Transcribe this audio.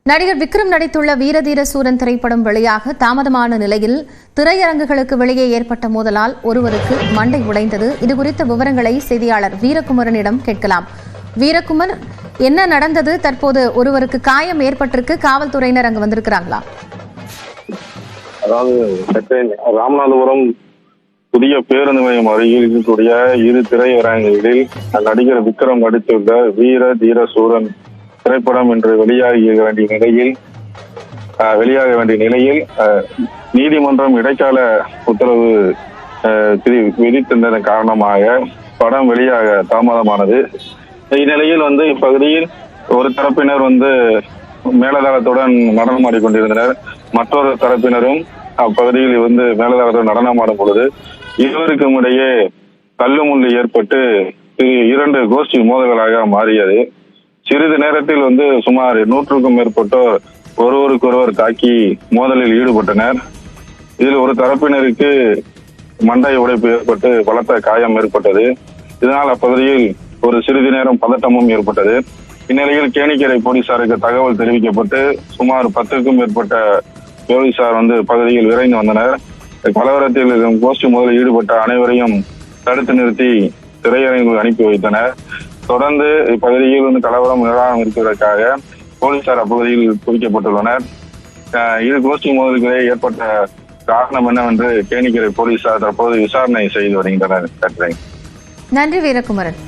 நடிகர் விக்ரம் நடித்துள்ள வீரதீர சூரன் திரைப்படம் வெளியாக தாமதமான நிலையில் திரையரங்குகளுக்கு வெளியே ஏற்பட்ட மோதலால் ஒருவருக்கு மண்டை உடைந்தது. இதுகுறித்த விவரங்களை செய்தியாளர் வீரகுமரனிடம் கேட்கலாம். வீரகுமர், என்ன நடந்தது? தற்போது ஒருவருக்கு காயம் ஏற்பட்டிருக்கு, காவல்துறையினர் அங்கு வந்திருக்கிறாங்களா? அதாவது ராமநாதபுரம் புதிய பேருந்து நிலையம் அருகில் இருக்கக்கூடிய இரு திரையரங்குகளில் நடிகர் விக்ரம் நடித்துள்ள வீர தீர சூரன் திரைப்படம் என்று வெளியாக வேண்டிய நிலையில் நீதிமன்றம் இடைக்கால உத்தரவு விதித்திருந்ததன் காரணமாக படம் வெளியாக தாமதமானது. இந்நிலையில் இப்பகுதியில் ஒரு தரப்பினர் மேலதாளத்துடன் நடனமாடிக்கொண்டிருந்தனர். மற்றொரு தரப்பினரும் அப்பகுதியில் மேலதாளத்துடன் நடனமாடும் பொழுது இருவருக்கும் இடையே தள்ளுமுள்ளு ஏற்பட்டு இரண்டு கோஷ்டி மோதல்களாக மாறியது. சிறிது நேரத்தில் சுமார் 100க்கும் மேற்பட்டோர் ஒருவருக்கொருவர் தாக்கி மோதலில் ஈடுபட்டனர். இதில் ஒரு தரப்பினருக்கு மண்டை உடைப்பு ஏற்பட்டு பலத்த காயம் ஏற்பட்டது. இதனால் அப்பகுதியில் ஒரு சிறிது நேரம் பதட்டமும் ஏற்பட்டது. இந்நிலையில் கேணிக்கரை போலீசாருக்கு தகவல் தெரிவிக்கப்பட்டு சுமார் 10க்கும் மேற்பட்ட போலீசார் பகுதியில் விரைந்து வந்தனர். கலவரத்தில் கோஷ்டி மோதலில் ஈடுபட்ட அனைவரையும் தடுத்து நிறுத்தி திரையரங்குக்கு அனுப்பி வைத்தனர். தொடர்ந்து இப்பகுதியில் கலவரம் நிவாரணம் இருப்பதற்காக போலீசார் அப்பகுதியில் குவிக்கப்பட்டுள்ளனர். இரு கோஷ்டி மோதல்களே ஏற்பட்ட காரணம் என்னவென்று கேணிக்கரை போலீசார் தற்போது விசாரணை செய்து வருகின்றனர். நன்றி வீரகுமரன்.